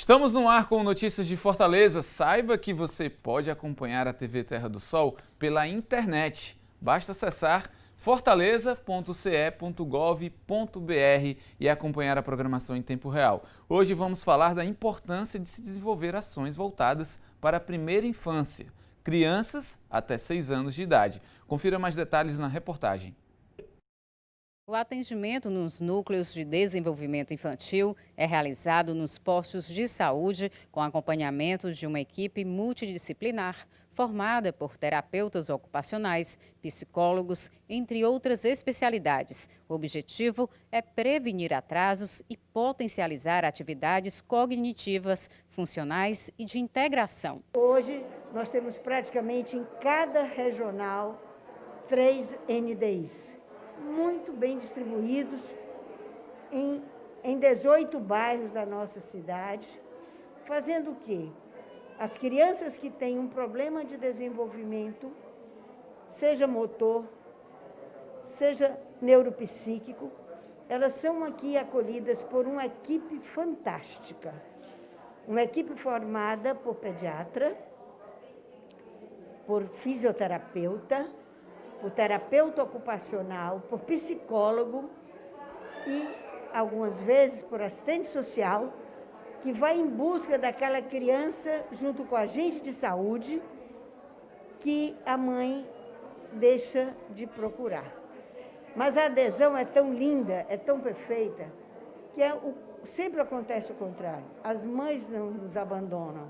Estamos no ar com notícias de Fortaleza. Saiba que você pode acompanhar a TV Terra do Sol pela internet. Basta acessar fortaleza.ce.gov.br e acompanhar a programação em tempo real. Hoje vamos falar da importância de se desenvolver ações voltadas para a primeira infância, crianças até 6 anos de idade. Confira mais detalhes na reportagem. O atendimento nos núcleos de desenvolvimento infantil é realizado nos postos de saúde com acompanhamento de uma equipe multidisciplinar formada por terapeutas ocupacionais, psicólogos, entre outras especialidades. O objetivo é prevenir atrasos e potencializar atividades cognitivas, funcionais e de integração. Hoje nós temos praticamente em cada regional 3 NDIs. Muito bem distribuídos em 18 bairros da nossa cidade, fazendo o quê? As crianças que têm um problema de desenvolvimento, seja motor, seja neuropsíquico, elas são aqui acolhidas por uma equipe fantástica. Uma equipe formada por pediatra, por fisioterapeuta, por terapeuta ocupacional, por psicólogo e, algumas vezes, por assistente social, que vai em busca daquela criança, junto com a agente de saúde, que a mãe deixa de procurar. Mas a adesão é tão linda, é tão perfeita, que sempre acontece o contrário. As mães não nos abandonam.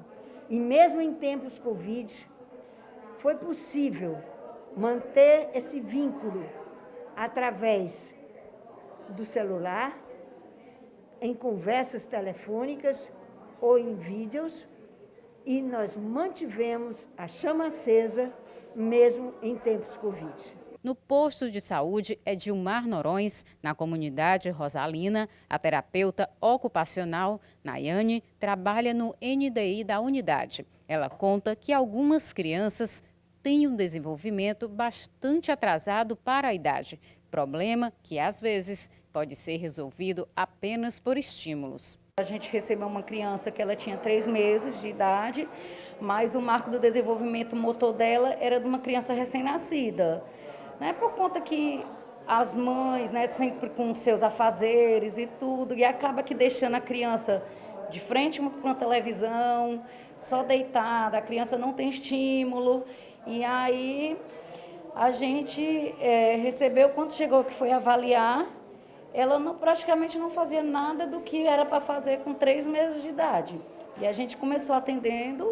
E mesmo em tempos Covid, foi possível manter esse vínculo através do celular, em conversas telefônicas ou em vídeos, e nós mantivemos a chama acesa mesmo em tempos Covid. No posto de saúde Edilmar Norões, na comunidade Rosalina, a terapeuta ocupacional Nayane trabalha no NDI da unidade. Ela conta que algumas crianças têm um desenvolvimento bastante atrasado para a idade, problema que às vezes pode ser resolvido apenas por estímulos. A gente recebeu uma criança que ela tinha 3 meses de idade, mas o marco do desenvolvimento motor dela era de uma criança recém-nascida. Por conta que as mães, sempre com seus afazeres e tudo, e acaba que deixando a criança de frente para uma televisão, só deitada, a criança não tem estímulo. E aí a gente recebeu, quando chegou que foi avaliar, ela praticamente não fazia nada do que era para fazer com 3 meses de idade. E a gente começou atendendo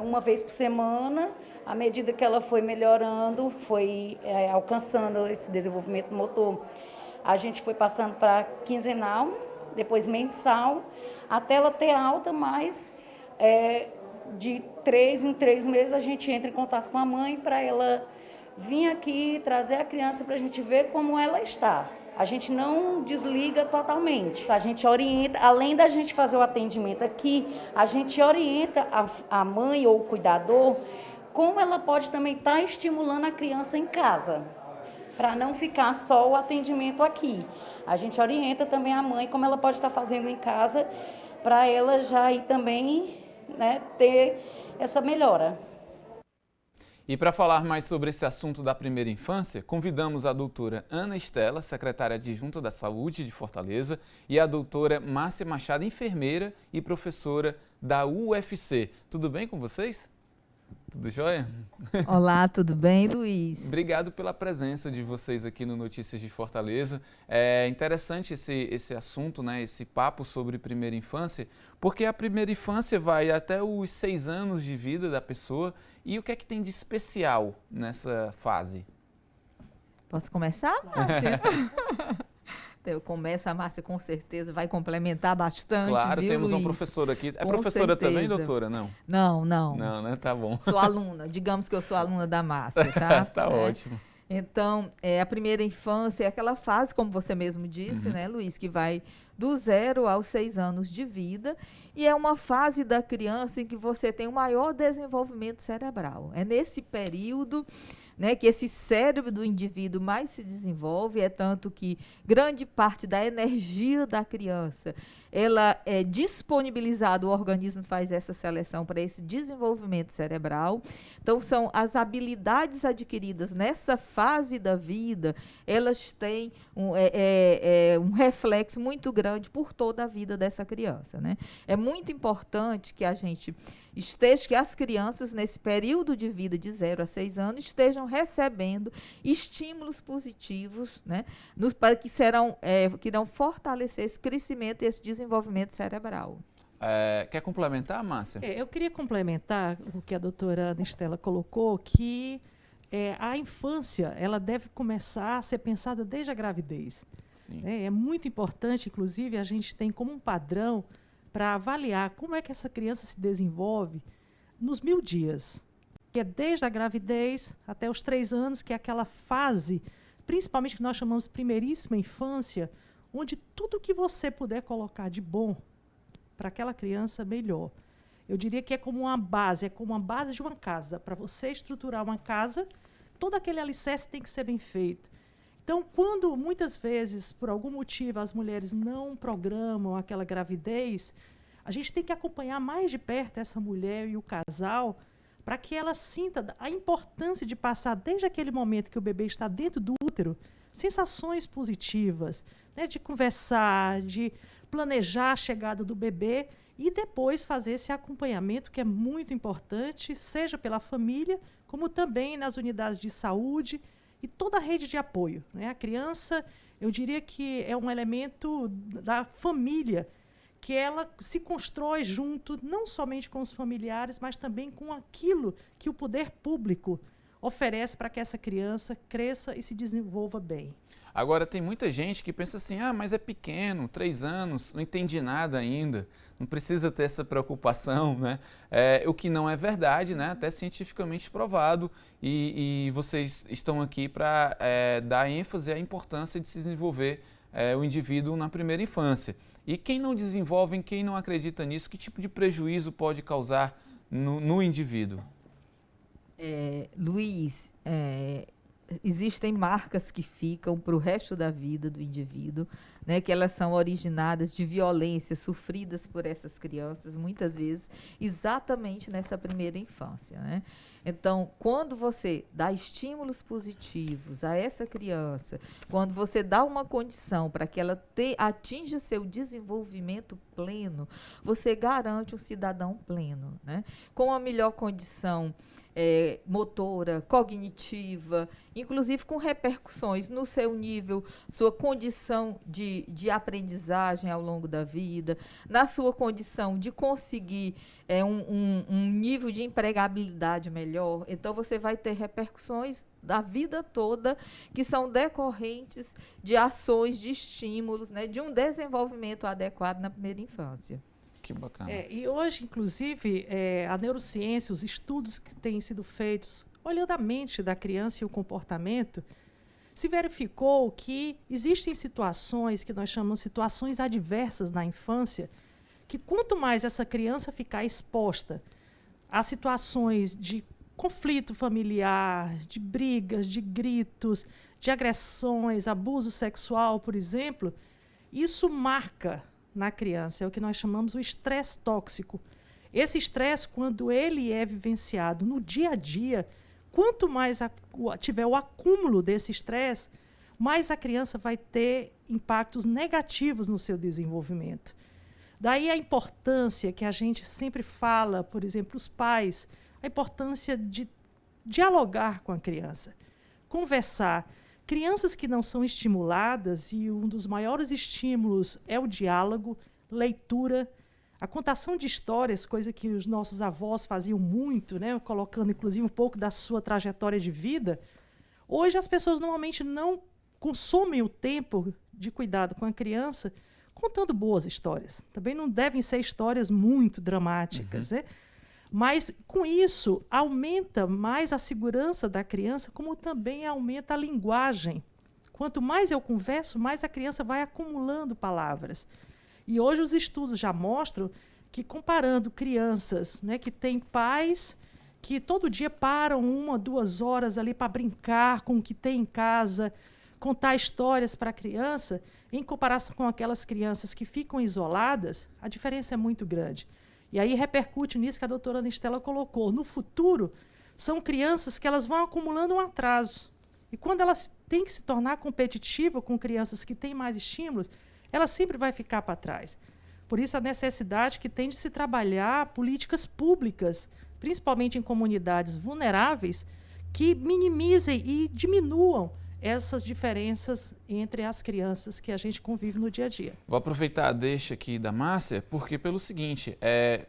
uma vez por semana, à medida que ela foi melhorando, foi alcançando esse desenvolvimento motor. A gente foi passando para quinzenal, depois mensal, até ela ter alta, mas de 3 em 3 meses a gente entra em contato com a mãe para ela vir aqui trazer a criança para a gente ver como ela está. A gente não desliga totalmente, a gente orienta, além da gente fazer o atendimento aqui, a gente orienta a mãe ou o cuidador como ela pode também estar estimulando a criança em casa, para não ficar só o atendimento aqui. A gente orienta também a mãe como ela pode estar fazendo em casa, para ela já ir também ter essa melhora. E para falar mais sobre esse assunto da primeira infância, convidamos a doutora Ana Estela, secretária adjunta da Saúde de Fortaleza, e a doutora Márcia Machado, enfermeira e professora da UFC. Tudo bem com vocês? Tudo jóia? Olá, tudo bem, Luiz? Obrigado pela presença de vocês aqui no Notícias de Fortaleza. É interessante esse assunto, esse papo sobre primeira infância, porque a primeira infância vai até os 6 anos de vida da pessoa. E o que é que tem de especial nessa fase? Posso começar, Márcia? Eu começo, a Márcia com certeza vai complementar bastante, claro, viu, temos Luiz? uma professora aqui. É com professora certeza. também, doutora? Não. Não. Não, né? Tá bom. Sou aluna, digamos que eu sou aluna da Márcia, tá? Tá ótimo. Então, a primeira infância é aquela fase, como você mesmo disse, Luiz, que vai do 0 aos 6 anos de vida, e é uma fase da criança em que você tem o maior desenvolvimento cerebral. É nesse período, né, que esse cérebro do indivíduo mais se desenvolve, é tanto que grande parte da energia da criança, ela é disponibilizada, o organismo faz essa seleção para esse desenvolvimento cerebral. Então, são as habilidades adquiridas nessa fase da vida, elas têm um reflexo muito grande por toda a vida dessa criança, né? É muito importante que a gente que as crianças, nesse período de vida de 0 a 6 anos, estejam recebendo estímulos positivos, né, que irão fortalecer esse crescimento e esse desenvolvimento cerebral. Quer complementar, Márcia? Eu queria complementar o que a doutora Ana Estela colocou, que a infância ela deve começar a ser pensada desde a gravidez. É muito importante, inclusive, a gente tem como um padrão para avaliar como é que essa criança se desenvolve nos 1000 dias, que é desde a gravidez até os 3 anos, que é aquela fase, principalmente que nós chamamos de primeiríssima infância, onde tudo que você puder colocar de bom para aquela criança, melhor. Eu diria que é como uma base de uma casa. Para você estruturar uma casa, todo aquele alicerce tem que ser bem feito. Então, quando muitas vezes, por algum motivo, as mulheres não programam aquela gravidez, a gente tem que acompanhar mais de perto essa mulher e o casal para que ela sinta a importância de passar, desde aquele momento que o bebê está dentro do útero, sensações positivas, né, de conversar, de planejar a chegada do bebê e depois fazer esse acompanhamento, que é muito importante, seja pela família, como também nas unidades de saúde, e toda a rede de apoio, né? A criança, eu diria que é um elemento da família, que ela se constrói junto, não somente com os familiares, mas também com aquilo que o poder público oferece para que essa criança cresça e se desenvolva bem. Agora, tem muita gente que pensa assim, mas é pequeno, 3 anos, não entendi nada ainda, não precisa ter essa preocupação, né? O que não é verdade, né? Até cientificamente provado, e vocês estão aqui para dar ênfase à importância de se desenvolver o indivíduo na primeira infância. E quem não desenvolve, quem não acredita nisso, que tipo de prejuízo pode causar no indivíduo? Luiz, existem marcas que ficam para o resto da vida do indivíduo, né, que elas são originadas de violências sofridas por essas crianças, muitas vezes, exatamente nessa primeira infância, né? Então, quando você dá estímulos positivos a essa criança, quando você dá uma condição para que ela atinja seu desenvolvimento pleno, você garante um cidadão pleno, né? Com a melhor condição motora, cognitiva, inclusive com repercussões no seu nível, sua condição de aprendizagem ao longo da vida, na sua condição de conseguir um nível de empregabilidade melhor. Então, você vai ter repercussões da vida toda que são decorrentes de ações, de estímulos, né, de um desenvolvimento adequado na primeira infância. Que bacana. E hoje, inclusive, a neurociência, os estudos que têm sido feitos, olhando a mente da criança e o comportamento, se verificou que existem situações que nós chamamos de situações adversas na infância, que quanto mais essa criança ficar exposta a situações de conflito familiar, de brigas, de gritos, de agressões, abuso sexual, por exemplo, isso marca na criança, é o que nós chamamos o estresse tóxico. Esse estresse, quando ele é vivenciado no dia a dia, quanto mais tiver o acúmulo desse estresse, mais a criança vai ter impactos negativos no seu desenvolvimento. Daí a importância que a gente sempre fala, por exemplo, os pais, a importância de dialogar com a criança, conversar. Crianças que não são estimuladas, e um dos maiores estímulos é o diálogo, leitura, a contação de histórias, coisa que os nossos avós faziam muito, né, colocando inclusive um pouco da sua trajetória de vida. Hoje as pessoas normalmente não consomem o tempo de cuidado com a criança contando boas histórias. Também não devem ser histórias muito dramáticas, né? Mas, com isso, aumenta mais a segurança da criança, como também aumenta a linguagem Quanto mais eu converso, mais a criança vai acumulando palavras. E hoje os estudos já mostram que, comparando crianças, né, que têm pais que todo dia param 1, 2 horas ali para brincar com o que tem em casa, contar histórias para a criança, em comparação com aquelas crianças que ficam isoladas, a diferença é muito grande. E aí repercute nisso que a doutora Ana Estela colocou. No futuro, são crianças que elas vão acumulando um atraso. E quando elas têm que se tornar competitivas com crianças que têm mais estímulos, ela sempre vai ficar para trás. Por isso, a necessidade que tem de se trabalhar políticas públicas, principalmente em comunidades vulneráveis, que minimizem e diminuam essas diferenças entre as crianças que a gente convive no dia a dia. Vou aproveitar a deixa aqui da Márcia, porque pelo seguinte,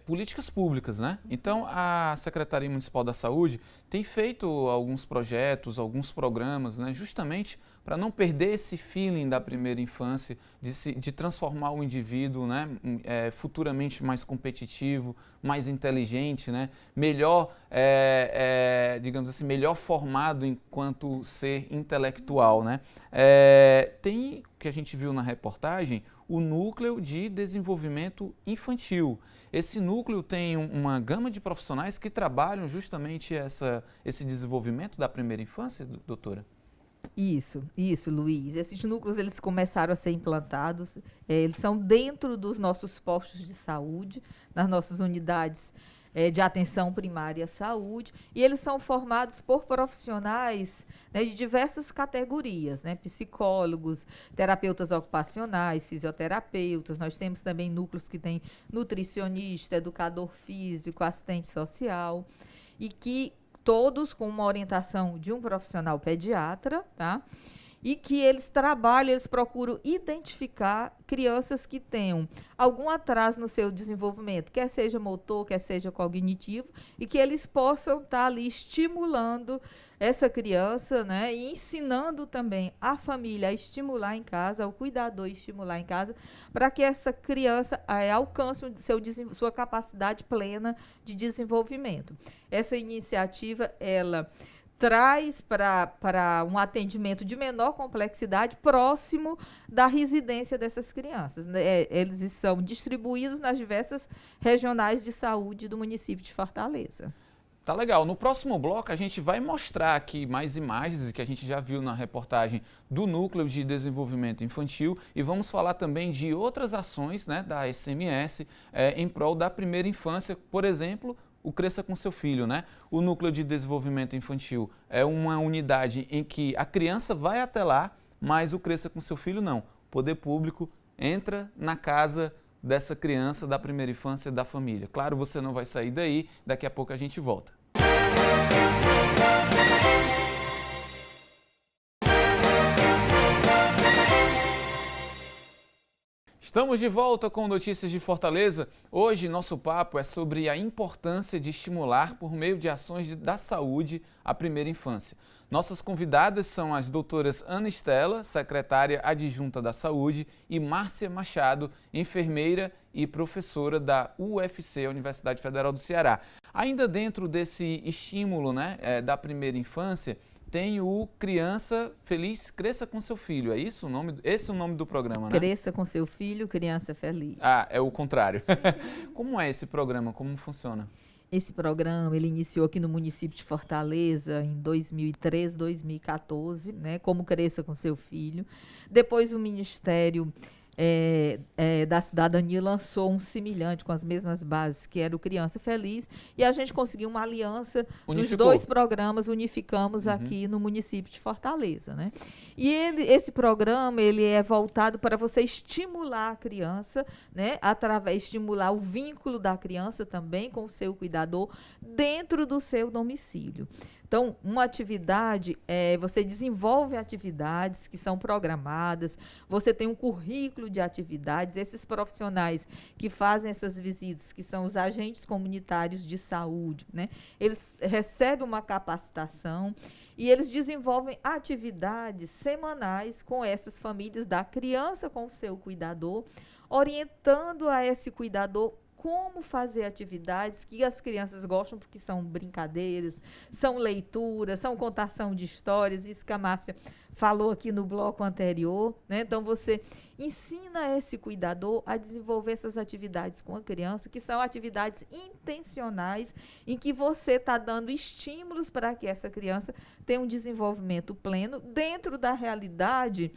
políticas públicas, né? Então, a Secretaria Municipal da Saúde tem feito alguns projetos, alguns programas, né? Justamente para não perder esse feeling da primeira infância, de transformar o indivíduo, né? Futuramente mais competitivo, mais inteligente, né? Melhor, digamos assim, melhor formado enquanto ser intelectual, né? Tem, que a gente viu na reportagem, o Núcleo de Desenvolvimento Infantil. Esse núcleo tem uma gama de profissionais que trabalham justamente esse desenvolvimento da primeira infância, doutora? Isso, Luiz. Esses núcleos, eles começaram a ser implantados, eles são dentro dos nossos postos de saúde, nas nossas unidades de atenção primária à saúde, e eles são formados por profissionais, né, de diversas categorias, né, psicólogos, terapeutas ocupacionais, fisioterapeutas. Nós temos também núcleos que têm nutricionista, educador físico, assistente social, e que todos com uma orientação de um profissional pediatra, tá? E que eles trabalham, eles procuram identificar crianças que tenham algum atraso no seu desenvolvimento, quer seja motor, quer seja cognitivo, e que eles possam estar ali estimulando essa criança, né, e ensinando também a família a estimular em casa, o cuidador a estimular em casa, para que essa criança alcance sua capacidade plena de desenvolvimento. Essa iniciativa, ela traz para um atendimento de menor complexidade próximo da residência dessas crianças. Eles são distribuídos nas diversas regionais de saúde do município de Fortaleza. Tá legal. No próximo bloco a gente vai mostrar aqui mais imagens que a gente já viu na reportagem do Núcleo de Desenvolvimento Infantil e vamos falar também de outras ações, né, da SMS em prol da primeira infância, por exemplo, o Cresça com Seu Filho, né? O Núcleo de Desenvolvimento Infantil é uma unidade em que a criança vai até lá, mas o Cresça com Seu Filho não. O poder público entra na casa dessa criança, da primeira infância, da família. Claro, você não vai sair daí, daqui a pouco a gente volta. Estamos de volta com Notícias de Fortaleza. Hoje nosso papo é sobre a importância de estimular por meio de ações da saúde a primeira infância. Nossas convidadas são as doutoras Ana Estela, secretária adjunta da Saúde, e Márcia Machado, enfermeira e professora da UFC, Universidade Federal do Ceará. Ainda dentro desse estímulo, né, da primeira infância, tem o Criança Feliz, Cresça com Seu Filho, é isso? Esse é o nome do programa, né? Cresça com Seu Filho, Criança Feliz. Ah, é o contrário. Como é esse programa? Como funciona? Esse programa, ele iniciou aqui no município de Fortaleza em 2013, 2014, né, como Cresça com Seu Filho. Depois o Ministério da Cidadania lançou um semelhante com as mesmas bases, que era o Criança Feliz, e a gente conseguiu uma aliança dos dois programas, unificamos aqui no município de Fortaleza, né? E esse programa, ele é voltado para você estimular a criança, né? Estimular o vínculo da criança também com o seu cuidador dentro do seu domicílio. Então, uma atividade, você desenvolve atividades que são programadas, você tem um currículo de atividades, esses profissionais que fazem essas visitas, que são os agentes comunitários de saúde, né? Eles recebem uma capacitação e eles desenvolvem atividades semanais com essas famílias da criança com o seu cuidador, orientando a esse cuidador como fazer atividades que as crianças gostam, porque são brincadeiras, são leituras, são contação de histórias, isso que a Márcia falou aqui no bloco anterior, né? Então, você ensina esse cuidador a desenvolver essas atividades com a criança, que são atividades intencionais, em que você está dando estímulos para que essa criança tenha um desenvolvimento pleno dentro da realidade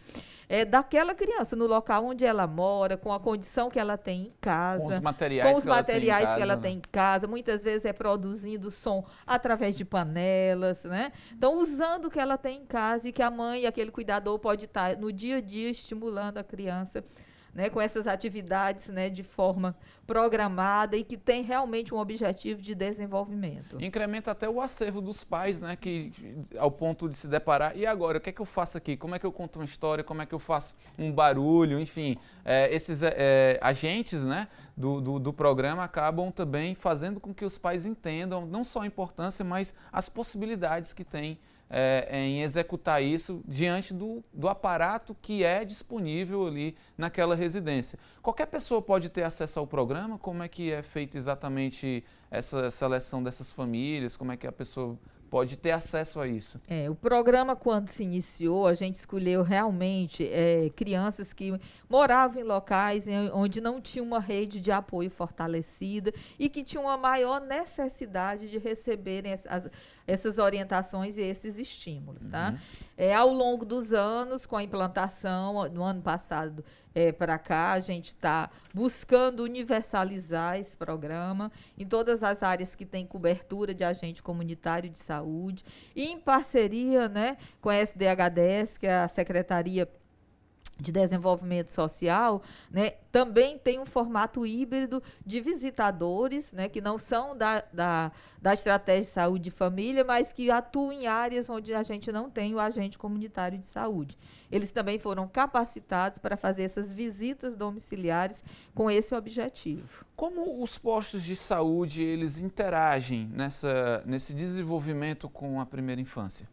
daquela criança, no local onde ela mora, com a condição que ela tem em casa, com os materiais, que ela tem em casa. Muitas vezes é produzindo som através de panelas, né? Então, usando o que ela tem em casa e que a mãe, aquele cuidador, pode estar no dia a dia estimulando a criança, né, com essas atividades, né, de forma programada e que tem realmente um objetivo de desenvolvimento. Incrementa até o acervo dos pais, né, que, ao ponto de se deparar, e agora, o que é que eu faço aqui? Como é que eu conto uma história? Como é que eu faço um barulho? Enfim, esses agentes, né, do programa acabam também fazendo com que os pais entendam não só a importância, mas as possibilidades que tem em executar isso diante do aparato que é disponível ali naquela residência. Qualquer pessoa pode ter acesso ao programa? Como é que é feita exatamente essa seleção dessas famílias? Como é que a pessoa pode ter acesso a isso? O programa, quando se iniciou, a gente escolheu realmente crianças que moravam em locais onde não tinha uma rede de apoio fortalecida e que tinham uma maior necessidade de receberem essas orientações e esses estímulos. Tá? Ao longo dos anos, com a implantação, no ano passado para cá, a gente está buscando universalizar esse programa em todas as áreas que tem cobertura de agente comunitário de saúde, e em parceria, né, com a SDHDS, que é a Secretaria de Desenvolvimento Social, né, também tem um formato híbrido de visitadores, né, que não são da estratégia de saúde e família, mas que atuam em áreas onde a gente não tem o agente comunitário de saúde. Eles também foram capacitados para fazer essas visitas domiciliares com esse objetivo. Como os postos de saúde eles interagem nesse desenvolvimento com a primeira infância?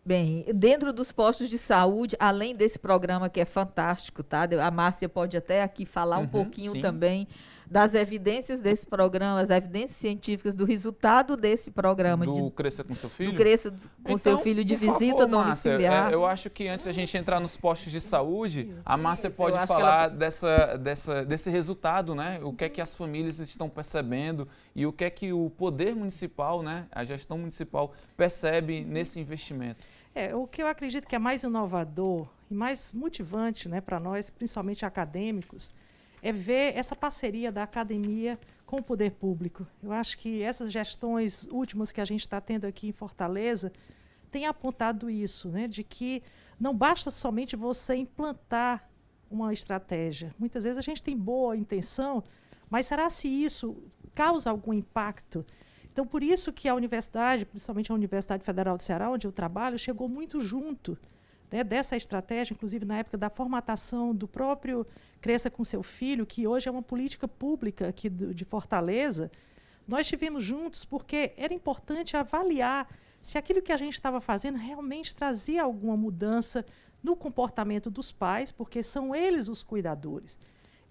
Bem, dentro dos postos de saúde, além desse programa que é fantástico, tá? A Márcia pode até aqui falar um pouquinho sim. também das evidências desse programa, as evidências científicas do resultado desse programa. Do Cresça com Seu Filho? Do Cresça com Seu Filho de visita domiciliar. Márcia, eu acho que antes da gente entrar nos postos de saúde, a Márcia pode falar desse resultado, né? O que é que as famílias estão percebendo e o que é que o poder municipal, né? A gestão municipal percebe nesse investimento. O que eu acredito que é mais inovador e mais motivante, né, para nós, principalmente acadêmicos, é ver essa parceria da academia com o poder público. Eu acho que essas gestões últimas que a gente está tendo aqui em Fortaleza têm apontado isso, né, de que não basta somente você implantar uma estratégia. Muitas vezes a gente tem boa intenção, mas será se isso causa algum impacto? Então, por isso que a universidade, principalmente a Universidade Federal do Ceará, onde eu trabalho, chegou muito junto, né, dessa estratégia, inclusive na época da formatação do próprio Cresça com Seu Filho, que hoje é uma política pública aqui de Fortaleza. Nós estivemos juntos porque era importante avaliar se aquilo que a gente estava fazendo realmente trazia alguma mudança no comportamento dos pais, porque são eles os cuidadores.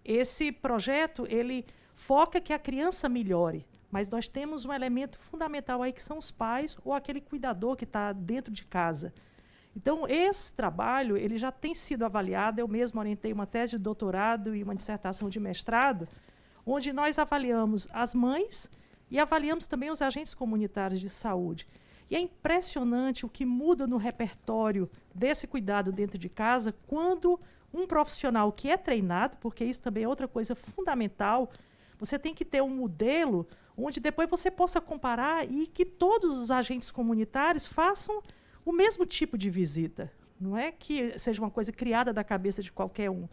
Esse projeto, ele foca que a criança melhore, mas nós temos um elemento fundamental aí que são os pais ou aquele cuidador que está dentro de casa. Então, esse trabalho ele já tem sido avaliado. Eu mesmo orientei uma tese de doutorado e uma dissertação de mestrado, onde nós avaliamos as mães e avaliamos também os agentes comunitários de saúde. E é impressionante o que muda no repertório desse cuidado dentro de casa quando um profissional que é treinado, porque isso também é outra coisa fundamental, você tem que ter um modelo onde depois você possa comparar e que todos os agentes comunitários façam o mesmo tipo de visita. Não é que seja uma coisa criada da cabeça de qualquer um.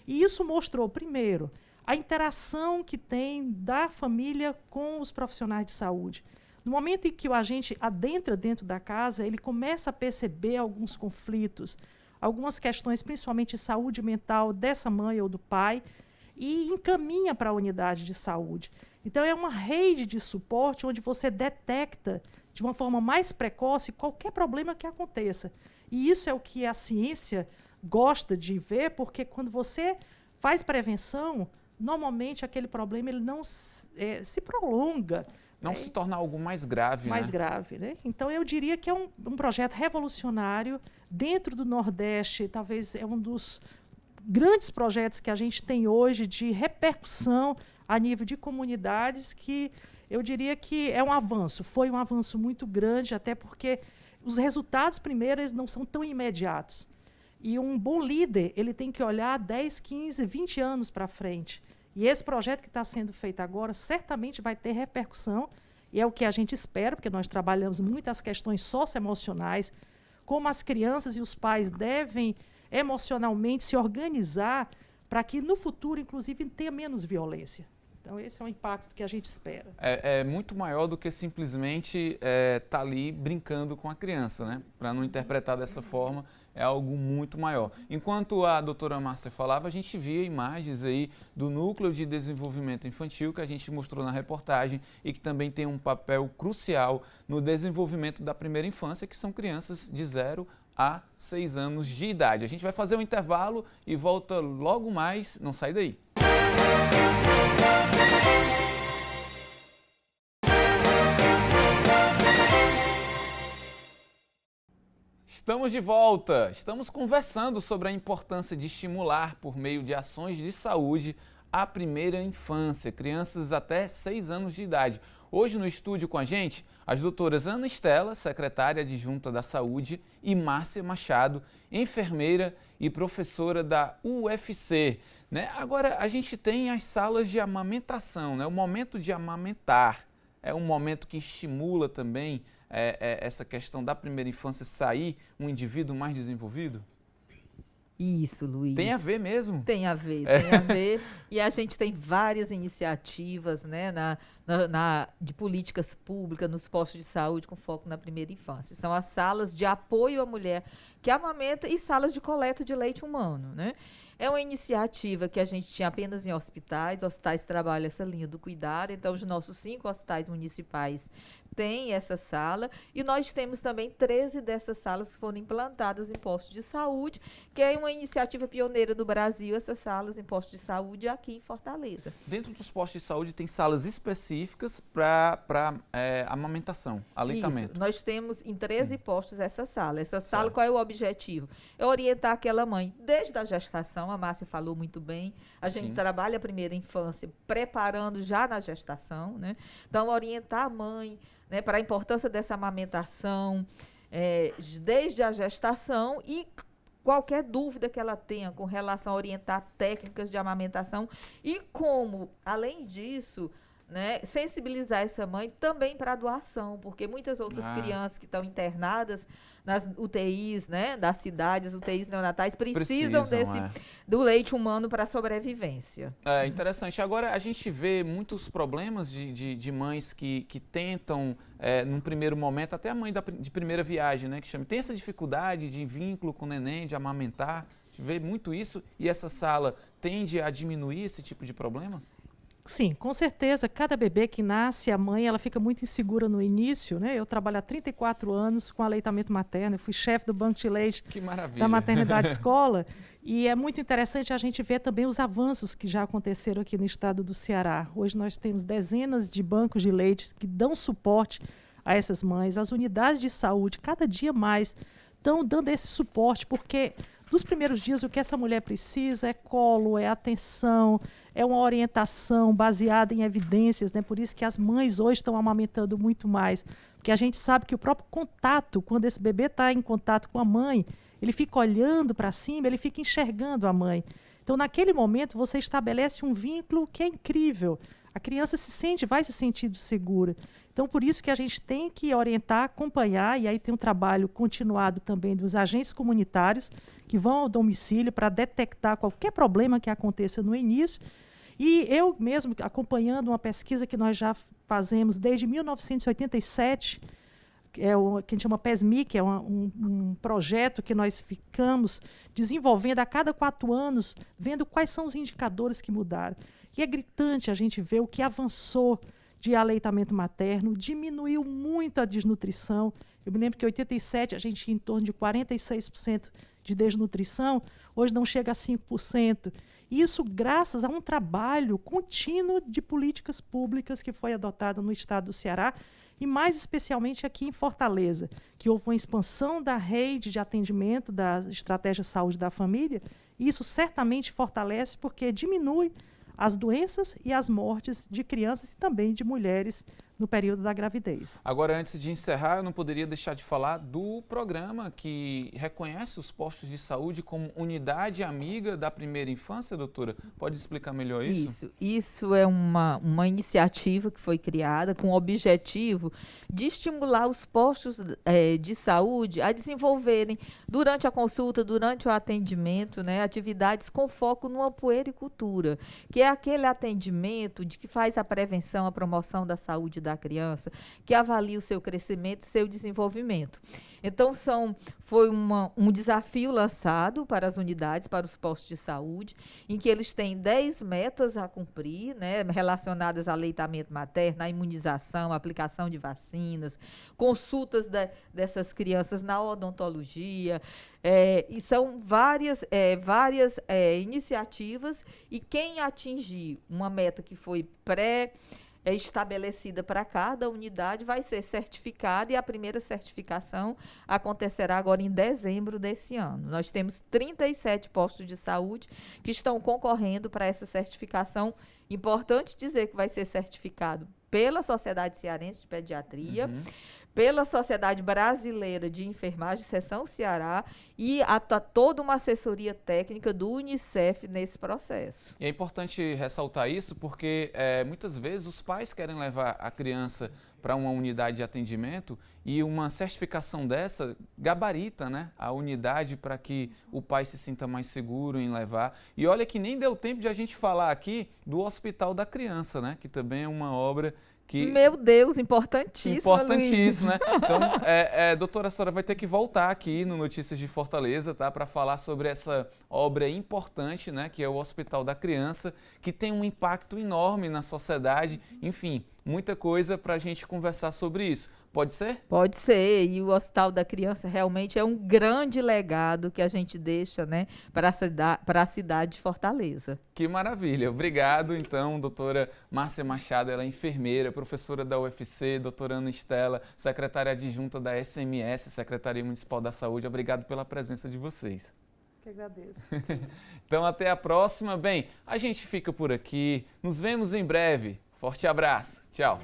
E isso mostrou, primeiro, a interação que tem da família com os profissionais de saúde. No momento em que o agente adentra dentro da casa, ele começa a perceber alguns conflitos, algumas questões, principalmente de saúde mental dessa mãe ou do pai, e encaminha para a unidade de saúde. Então, é uma rede de suporte onde você detecta de uma forma mais precoce qualquer problema que aconteça. E isso é o que a ciência gosta de ver, porque quando você faz prevenção, normalmente aquele problema ele não se prolonga. Não se torna algo mais grave, mais né? grave, né? Então, eu diria que é um projeto revolucionário dentro do Nordeste. Talvez é um dos grandes projetos que a gente tem hoje de repercussão a nível de comunidades, que eu diria que é um avanço. Foi um avanço muito grande, até porque os resultados, primeiro, eles não são tão imediatos. E um bom líder, ele tem que olhar 10, 15, 20 anos para frente. E esse projeto que está sendo feito agora certamente vai ter repercussão, e é o que a gente espera, porque nós trabalhamos muito as questões socioemocionais, como as crianças e os pais devem emocionalmente se organizar para que no futuro, inclusive, tenha menos violência. Então, esse é o impacto que a gente espera. É muito maior do que simplesmente tá ali brincando com a criança, né? Para não interpretar dessa forma, é algo muito maior. Enquanto a doutora Márcia falava, a gente via imagens aí do Núcleo de Desenvolvimento Infantil, que a gente mostrou na reportagem e que também tem um papel crucial no desenvolvimento da primeira infância, que são crianças de 0 a 6 anos de idade. A gente vai fazer um intervalo e volta logo mais, não sai daí. Estamos de volta. Estamos conversando sobre a importância de estimular, por meio de ações de saúde, a primeira infância, crianças até 6 anos de idade. Hoje no estúdio com a gente, as doutoras Ana Estela, secretária adjunta da Saúde, e Márcia Machado, enfermeira e professora da UFC. Né? Agora, a gente tem as salas de amamentação, né? O momento de amamentar é um momento que estimula também essa questão da primeira infância, sair um indivíduo mais desenvolvido? Isso, Luiz. Tem a ver mesmo? Tem a ver, tem a ver. E a gente tem várias iniciativas, né, de políticas públicas nos postos de saúde com foco na primeira infância. São as salas de apoio à mulher que amamenta e salas de coleta de leite humano, né? É uma iniciativa que a gente tinha apenas em hospitais. Hospitais trabalham essa linha do cuidado, então os nossos 5 hospitais municipais têm essa sala, e nós temos também 13 dessas salas que foram implantadas em postos de saúde, que é uma iniciativa pioneira do Brasil, essas salas em postos de saúde aqui em Fortaleza. Dentro dos postos de saúde tem salas específicas para amamentação, aleitamento. Isso, nós temos em 13 postos essa sala. Essa sala, qual é o objetivo? É orientar aquela mãe desde a gestação, a Márcia falou muito bem, a gente trabalha a primeira infância preparando já na gestação, né? Então, orientar a mãe, né, para a importância dessa amamentação desde a gestação, e qualquer dúvida que ela tenha com relação a orientar técnicas de amamentação e como, além disso, né, sensibilizar essa mãe também para a doação, porque muitas outras crianças que estão internadas nas UTIs, né, das cidades, UTIs neonatais, precisam do leite humano para a sobrevivência. É interessante. Agora, a gente vê muitos problemas de mães que tentam, num primeiro momento, até a mãe de primeira viagem, né, que chama, tem essa dificuldade de vínculo com o neném, de amamentar. A gente vê muito isso, e essa sala tende a diminuir esse tipo de problema? Sim, com certeza. Cada bebê que nasce, a mãe ela fica muito insegura no início, né? Eu trabalho há 34 anos com aleitamento materno, eu fui chefe do banco de leite da maternidade escola, e é muito interessante a gente ver também os avanços que já aconteceram aqui no estado do Ceará. Hoje nós temos dezenas de bancos de leite que dão suporte a essas mães. As unidades de saúde, cada dia mais, estão dando esse suporte, porque dos primeiros dias o que essa mulher precisa é colo, é atenção, é uma orientação baseada em evidências, né? Por isso que as mães hoje estão amamentando muito mais, porque a gente sabe que o próprio contato, quando esse bebê está em contato com a mãe, ele fica olhando para cima, ele fica enxergando a mãe. Então, naquele momento, você estabelece um vínculo que é incrível. A criança vai se sentir segura. Então, por isso que a gente tem que orientar, acompanhar, e aí tem um trabalho continuado também dos agentes comunitários que vão ao domicílio para detectar qualquer problema que aconteça no início. E eu mesmo, acompanhando uma pesquisa que nós já fazemos desde 1987, que a gente chama PESMI, que é um projeto que nós ficamos desenvolvendo a cada 4 anos, vendo quais são os indicadores que mudaram. E é gritante a gente ver o que avançou de aleitamento materno, diminuiu muito a desnutrição. Eu me lembro que em 87 a gente tinha em torno de 46% de desnutrição, hoje não chega a 5%. Isso graças a um trabalho contínuo de políticas públicas que foi adotado no estado do Ceará, e mais especialmente aqui em Fortaleza, que houve uma expansão da rede de atendimento da estratégia de saúde da família, e isso certamente fortalece porque diminui as doenças e as mortes de crianças e também de mulheres no período da gravidez. Agora, antes de encerrar, eu não poderia deixar de falar do programa que reconhece os postos de saúde como unidade amiga da primeira infância, doutora. Pode explicar melhor isso? Isso é uma iniciativa que foi criada com o objetivo de estimular os postos de saúde a desenvolverem, durante a consulta, durante o atendimento, né, atividades com foco numa puericultura, que é aquele atendimento que faz a prevenção, a promoção da saúde da criança, que avalia o seu crescimento e seu desenvolvimento. Então, foi um desafio lançado para as unidades, para os postos de saúde, em que eles têm 10 metas a cumprir, né, relacionadas a aleitamento materno, a imunização, a aplicação de vacinas, consultas dessas crianças na odontologia, e são várias iniciativas, e quem atingir uma meta que foi estabelecida para cada unidade vai ser certificada, e a primeira certificação acontecerá agora em dezembro desse ano. Nós temos 37 postos de saúde que estão concorrendo para essa certificação. Importante dizer que vai ser certificado pela Sociedade Cearense de Pediatria, pela Sociedade Brasileira de Enfermagem, Seção Ceará, e toda uma assessoria técnica do UNICEF nesse processo. E é importante ressaltar isso porque muitas vezes os pais querem levar a criança para uma unidade de atendimento e uma certificação dessa gabarita, né, a unidade para que o pai se sinta mais seguro em levar. E olha que nem deu tempo de a gente falar aqui do Hospital da Criança, né, que também é uma obra que... Meu Deus, importantíssimo, importantíssimo, né? Então, doutora, a senhora vai ter que voltar aqui no Notícias de Fortaleza, tá? Para falar sobre essa obra importante, né? Que é o Hospital da Criança, que tem um impacto enorme na sociedade. Enfim, muita coisa para a gente conversar sobre isso. Pode ser? Pode ser, e o Hospital da Criança realmente é um grande legado que a gente deixa, né, para a cidade de Fortaleza. Que maravilha. Obrigado, então, doutora Márcia Machado, ela é enfermeira, professora da UFC, doutora Ana Estela, secretária adjunta da SMS, Secretaria Municipal da Saúde. Obrigado pela presença de vocês. Que agradeço. Então, até a próxima. Bem, a gente fica por aqui. Nos vemos em breve. Forte abraço. Tchau.